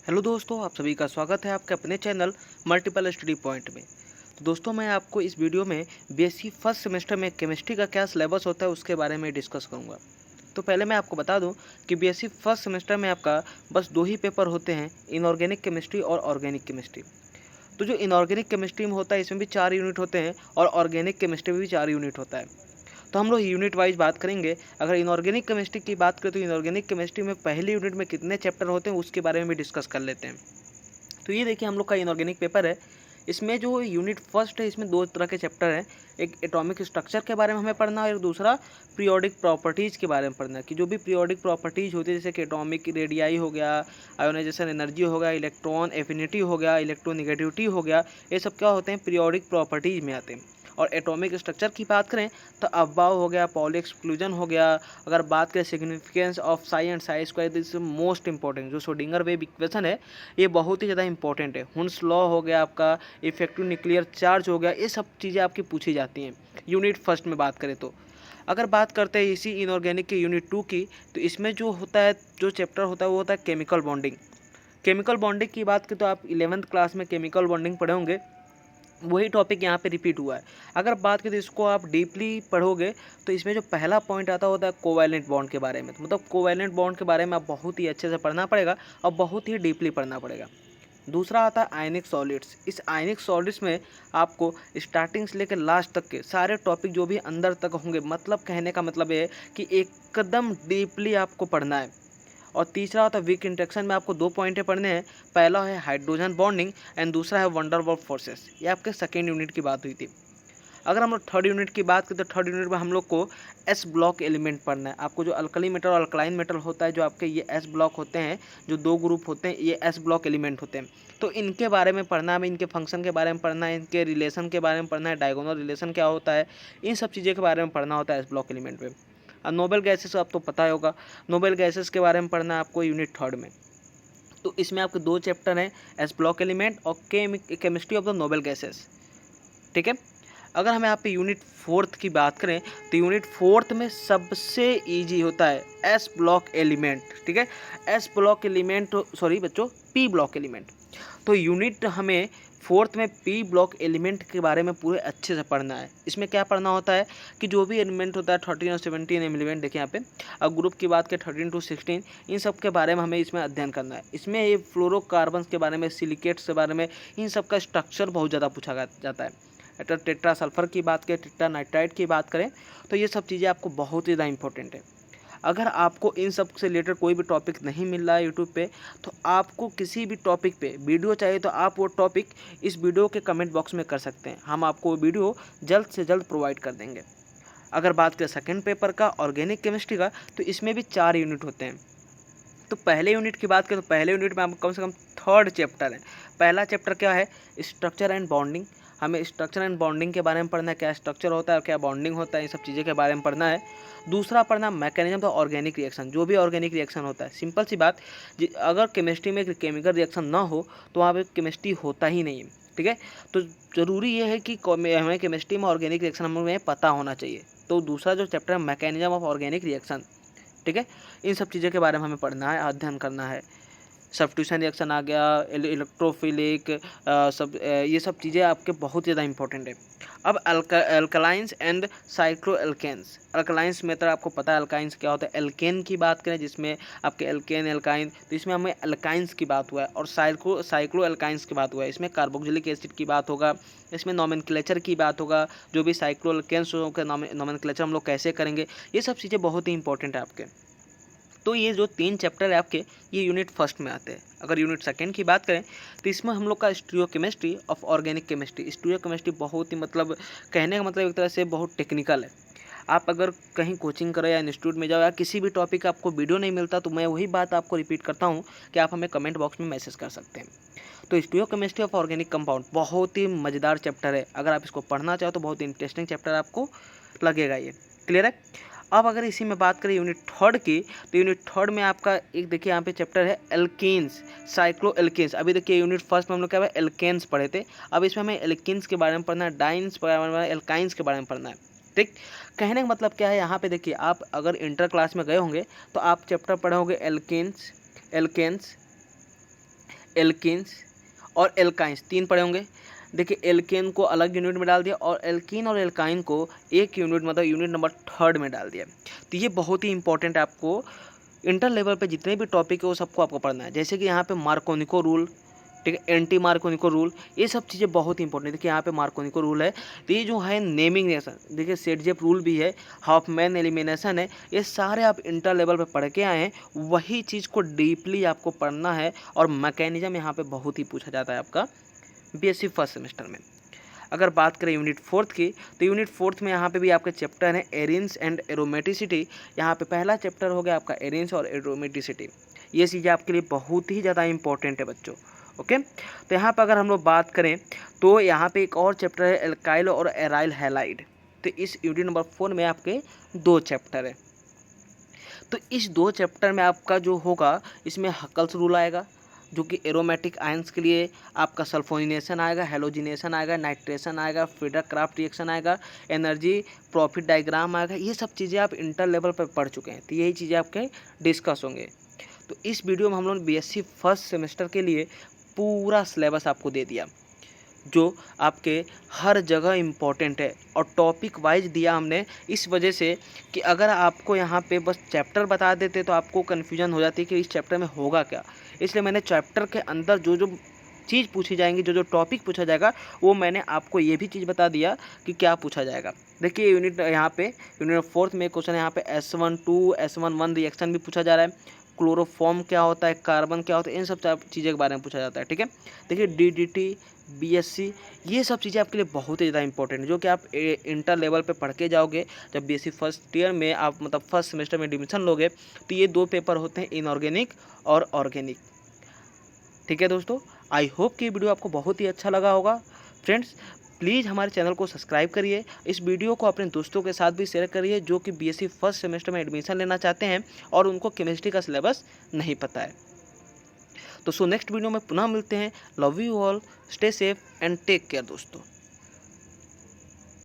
Hello दोस्तों, आप सभी का स्वागत है आपके अपने चैनल मल्टीपल स्टडी पॉइंट में। तो दोस्तों, मैं आपको इस वीडियो में बीएससी फर्स्ट सेमेस्टर में केमिस्ट्री का क्या सिलेबस होता है उसके बारे में डिस्कस करूंगा। तो पहले मैं आपको बता दूं कि बीएससी फर्स्ट सेमेस्टर में आपका बस दो ही पेपर होते हैं, इनऑर्गेनिक केमिस्ट्री और ऑर्गेनिक केमिस्ट्री। तो जो इनऑर्गेनिक केमिस्ट्री में होता है इसमें भी 4 यूनिट होते हैं और ऑर्गेनिक केमिस्ट्री में भी 4 यूनिट होता है। तो हम लोग यूनिट वाइज बात करेंगे। अगर इनऑर्गेनिक केमिस्ट्री की बात करें तो इनऑर्गेनिक केमिस्ट्री में पहली यूनिट में कितने चैप्टर होते हैं उसके बारे में भी डिस्कस कर लेते हैं। तो ये देखिए हम लोग का इनऑर्गेनिक पेपर है। इसमें जो यूनिट फर्स्ट है इसमें दो तरह के चैप्टर हैं। एक एटॉमिक स्ट्रक्चर के बारे में हमें पढ़ना है और दूसरा पीरियोडिक प्रॉपर्टीज़ के बारे में पढ़ना है कि जो भी पीरियोडिक प्रॉपर्टीज़ होती है जैसे कि एटॉमिक रेडियाई हो गया, आयोनाइजेशन एनर्जी हो गया, इलेक्ट्रॉन एफिनिटी हो गया, इलेक्ट्रोनिगेटिविटी हो गया, ये सब क्या होते हैं पीरियोडिक प्रॉपर्टीज़ में आते हैं। और एटॉमिक स्ट्रक्चर की बात करें तो अफबाव हो गया, पॉली एक्सक्लूजन हो गया। अगर बात करें significance of Sai and Sai square, this most important जो श्रोडिंगर वेव इक्वेशन है ये बहुत ही ज़्यादा इंपॉर्टेंट है। हुन्स लॉ हो गया आपका, इफेक्टिव न्यूक्लियर चार्ज हो गया, ये सब चीज़ें आपकी पूछी जाती हैं यूनिट फर्स्ट में बात करें तो। अगर बात करते हैं इसी इनऑर्गेनिक के यूनिट टू की, तो इसमें जो होता है जो चैप्टर होता है वो होता है केमिकल बॉन्डिंग। केमिकल बॉन्डिंग की बात करें तो आप 11th क्लास में केमिकल बॉन्डिंग पढ़े होंगे, वही टॉपिक यहाँ पे रिपीट हुआ है। अगर बात करें तो इसको आप डीपली पढ़ोगे तो इसमें जो पहला पॉइंट आता होता है कोवैलेंट बॉन्ड के बारे में। तो मतलब कोवैलेंट बॉन्ड के बारे में आप बहुत ही अच्छे से पढ़ना पड़ेगा और बहुत ही डीपली पढ़ना पड़ेगा। दूसरा आता है आयनिक सॉलिड्स। इस आयनिक सॉलिड्स में आपको स्टार्टिंग से लेकर लास्ट तक के सारे टॉपिक जो भी अंदर तक होंगे, मतलब कहने का मतलब ये है कि एकदम डीपली आपको पढ़ना है। और तीसरा होता है वीक इंटरेक्शन में आपको दो पॉइंटें पढ़ने हैं। पहला है हाइड्रोजन बॉन्डिंग एंड दूसरा है वंडरवॉल फोर्सेस। ये आपके सेकेंड यूनिट की बात हुई थी। अगर हम लोग थर्ड यूनिट की बात करें तो थर्ड यूनिट में हम लोग को एस ब्लॉक एलिमेंट पढ़ना है। आपको जो अल्कली मेटल और अल्कलाइन मेटल होता है, जो आपके ये एस ब्लॉक होते हैं, जो दो ग्रुप होते हैं ये एस ब्लॉक एलिमेंट होते हैं। तो इनके बारे में पढ़ना है, इनके फंक्शन के बारे में पढ़ना है, इनके रिलेशन के बारे में पढ़ना है, डायगोनल रिलेशन क्या होता है, इन सब चीज़ों के बारे में पढ़ना होता है एस ब्लॉक एलिमेंट में। और नोबेल गैसेस आपको पता होगा, नोबेल गैसेस के बारे में पढ़ना है आपको यूनिट थर्ड में। तो इसमें आपके दो चैप्टर हैं, एस ब्लॉक एलिमेंट और chemistry of the noble gases. ठीक है। अगर हम यहाँ पे यूनिट फोर्थ की बात करें तो यूनिट फोर्थ में सबसे इजी होता है एस ब्लॉक एलिमेंट। ठीक है, एस ब्लॉक एलिमेंट, सॉरी बच्चों, पी ब्लॉक एलिमेंट। तो यूनिट हमें फोर्थ में पी ब्लॉक एलिमेंट के बारे में पूरे अच्छे से पढ़ना है। इसमें क्या पढ़ना होता है कि जो भी एलिमेंट होता है 13 और 17 एलिमेंट देखिए यहाँ पे। अब ग्रुप की बात करें 13 to 16, इन सब के बारे में हमें इसमें अध्ययन करना है। इसमें ये फ्लोरोकार्बन्स के बारे में, सिलिकेट्स के बारे में, इन सब का स्ट्रक्चर बहुत ज़्यादा पूछा जाता है। टेट्रा सल्फर की बात करें, टेट्रा नाइट्राइड की बात करें, तो ये सब चीज़ें आपको बहुत ही ज़्यादा इंपॉर्टेंट है। अगर आपको इन सब से रिलेटेड कोई भी टॉपिक नहीं मिल रहा है यूट्यूब पे, तो आपको किसी भी टॉपिक पे वीडियो चाहिए तो आप वो टॉपिक इस वीडियो के कमेंट बॉक्स में कर सकते हैं। हम आपको वो वीडियो जल्द से जल्द प्रोवाइड कर देंगे। अगर बात करें सेकेंड पेपर का ऑर्गेनिक केमिस्ट्री का, तो इसमें भी 4 यूनिट होते हैं। तो पहले यूनिट की बात करें तो पहले यूनिट में आपको कम से कम थर्ड चैप्टर है। पहला चैप्टर क्या है, स्ट्रक्चर एंड बॉन्डिंग। हमें स्ट्रक्चर एंड बॉन्डिंग के बारे में पढ़ना है, क्या स्ट्रक्चर होता है, क्या बॉन्डिंग होता है, इन सब चीज़ों के बारे में पढ़ना है। दूसरा पढ़ना मैकेनिज्म ऑफ ऑर्गेनिक रिएक्शन, जो भी ऑर्गेनिक रिएक्शन होता है। सिंपल सी बात, अगर केमिस्ट्री में केमिकल रिएक्शन ना हो तो वहाँ पर केमिस्ट्री होता ही नहीं है। ठीक है, तो ज़रूरी ये है कि हमें केमिस्ट्री में ऑर्गेनिक रिएक्शन हमें पता होना चाहिए। तो दूसरा जो चैप्टर है मैकेनिज्म ऑफ ऑर्गेनिक रिएक्शन। ठीक है, इन सब चीज़ों के बारे में हमें पढ़ना है, अध्ययन करना है। सब्स्टिट्यूशन रिएक्शन आ गया, इलेक्ट्रोफिलिक, ये सब चीज़ें आपके बहुत ज़्यादा इंपॉर्टेंट है। अब अल्कलाइंस एंड साइक्लो एल्केन्स। अल्कलाइंस में तो आपको पता है अल्काइंस क्या होता है। एल्केन की बात करें जिसमें आपके एल्केन एल्काइन, तो इसमें हमें अल्काइंस की बात हुआ है। और साइक्लो एल्काइंस की बात हुआ है, इसमें कार्बोक्सिलिक एसिड की बात होगा, इसमें नॉमेनक्लेचर की बात होगा, जो भी साइक्लो एल्केन्स का नॉमेनक्लेचर हम लोग कैसे करेंगे, ये सब चीज़ें बहुत ही इंपॉर्टेंट है आपके। तो ये जो 3 चैप्टर है आपके, ये यूनिट फर्स्ट में आते हैं। अगर यूनिट सेकंड की बात करें तो इसमें हम लोग का stereochemistry of organic chemistry. Stereochemistry बहुत ही मतलब, कहने का मतलब एक तरह से बहुत टेक्निकल है। आप अगर कहीं कोचिंग करो या इंस्टीट्यूट में जाओ या किसी भी टॉपिक का आपको वीडियो नहीं मिलता, तो मैं वही बात आपको रिपीट करता हूँ कि आप हमें कमेंट बॉक्स में मैसेज कर सकते हैं। तो स्टीरियोकेमिस्ट्री ऑफ ऑर्गेनिक कंपाउंड बहुत ही मज़ेदार चैप्टर है। अगर आप इसको पढ़ना चाहो तो बहुत इंटरेस्टिंग चैप्टर आपको लगेगा ये। क्लियर है। अब अगर इसी में बात करें यूनिट थर्ड की, तो यूनिट थर्ड में आपका एक देखिए यहाँ पे चैप्टर है एल्केन्स, साइक्लो एल्केन्स। अभी देखिए यूनिट फर्स्ट में हम लोग क्या है एल्केन्स पढ़े थे, अब इसमें हमें एल्केन्स के बारे में पढ़ना है, डाइन्स के बारे में पढ़ना है, एल्काइंस के बारे में पढ़ना है। ठीक, कहने का मतलब क्या है, यहाँ पे देखिए आप अगर इंटर क्लास में गए होंगे तो आप चैप्टर पढ़े होंगे एल्केन्स, एल्किन्स और एल्काइंस 3 पढ़े होंगे। देखिए एल्केन को अलग यूनिट में डाल दिया और एल्कीन और एल्काइन को एक यूनिट मतलब यूनिट नंबर 3 में डाल दिया। तो ये बहुत ही इंपॉर्टेंट है, आपको इंटर लेवल पे जितने भी टॉपिक है वो सबको आपको पढ़ना है। जैसे कि यहाँ पे मार्कोनिको रूल, ठीक है, एंटी मार्कोनिको रूल, ये सब चीज़ें बहुत इंपॉर्टेंट है। देखिए यहाँ पे मार्कोनिको रूल है, तो ये जो है नेमिंग रिएक्शन, देखिए सेटजेप रूल भी है, हॉफमैन एलिमिनेशन है, ये सारे आप इंटर लेवल पे पढ़ के आए हैं, वही चीज़ को डीपली आपको पढ़ना है। और मैकेनिज्म यहाँ पे बहुत ही पूछा जाता है आपका बीएससी फर्स्ट सेमेस्टर में। अगर बात करें यूनिट 4 की, तो यूनिट 4 में यहाँ पे भी आपके चैप्टर हैं एरिन्स एंड एरोमेटिसिटी। यहाँ पे पहला चैप्टर हो गया आपका एरिन्स और एरोमेटिसिटी। ये चीज़ें आपके लिए बहुत ही ज़्यादा इंपॉर्टेंट है बच्चों। ओके, तो यहाँ पर अगर हम लोग बात करें तो यहाँ पे एक और चैप्टर है एल्काइल और एराइल हैलाइड। तो इस यूनिट नंबर 4 में आपके 2 चैप्टर है। तो इस 2 चैप्टर में आपका जो होगा, इसमें हकल्स रूल आएगा जो कि एरोमेटिक आयंस के लिए आपका सल्फोनिनेशन आएगा, हेलोजिनेशन आएगा, नाइट्रेशन आएगा, फ्रीडर क्राफ्ट रिएक्शन आएगा, एनर्जी प्रॉफिट डायग्राम आएगा। ये सब चीज़ें आप इंटर लेवल पर पढ़ चुके हैं, तो यही चीज़ें आपके डिस्कस होंगे। तो इस वीडियो में हम लोग बीएससी फर्स्ट सेमेस्टर के लिए पूरा सिलेबस आपको दे दिया, जो आपके हर जगह इम्पॉर्टेंट है और टॉपिक वाइज दिया हमने, इस वजह से कि अगर आपको यहाँ पे बस चैप्टर बता देते तो आपको कन्फ्यूजन हो जाती कि इस चैप्टर में होगा क्या। इसलिए मैंने चैप्टर के अंदर जो जो चीज़ पूछी जाएंगी, जो जो टॉपिक पूछा जाएगा, वो मैंने आपको ये भी चीज़ बता दिया कि क्या पूछा जाएगा। देखिए यूनिट यहाँ पे यूनिट 4 में क्वेश्चन यहाँ पे S12 S11 रिएक्शन भी पूछा जा रहा है, क्लोरोफॉर्म क्या होता है, कार्बन क्या होता है, इन सब चीज़ें के बारे में पूछा जाता है। ठीक है, देखिए DDT BSc, ये सब चीज़ें आपके लिए बहुत ही ज़्यादा इंपॉर्टेंट है, जो कि आप इंटर लेवल पे पढ़ के जाओगे। जब बीएससी फर्स्ट ईयर में आप मतलब फर्स्ट सेमेस्टर में एडमिशन लोगे, तो ये 2 पेपर होते हैं, इनऑर्गेनिक और ऑर्गेनिक। ठीक है दोस्तों, आई होप कि वीडियो आपको बहुत ही अच्छा लगा होगा। फ्रेंड्स, प्लीज़ हमारे चैनल को सब्सक्राइब करिए, इस वीडियो को अपने दोस्तों के साथ भी शेयर करिए जो कि बीएससी फर्स्ट सेमेस्टर में एडमिशन लेना चाहते हैं और उनको केमिस्ट्री का सिलेबस नहीं पता है। तो नेक्स्ट वीडियो में पुनः मिलते हैं। Love you all, stay safe and take care दोस्तों।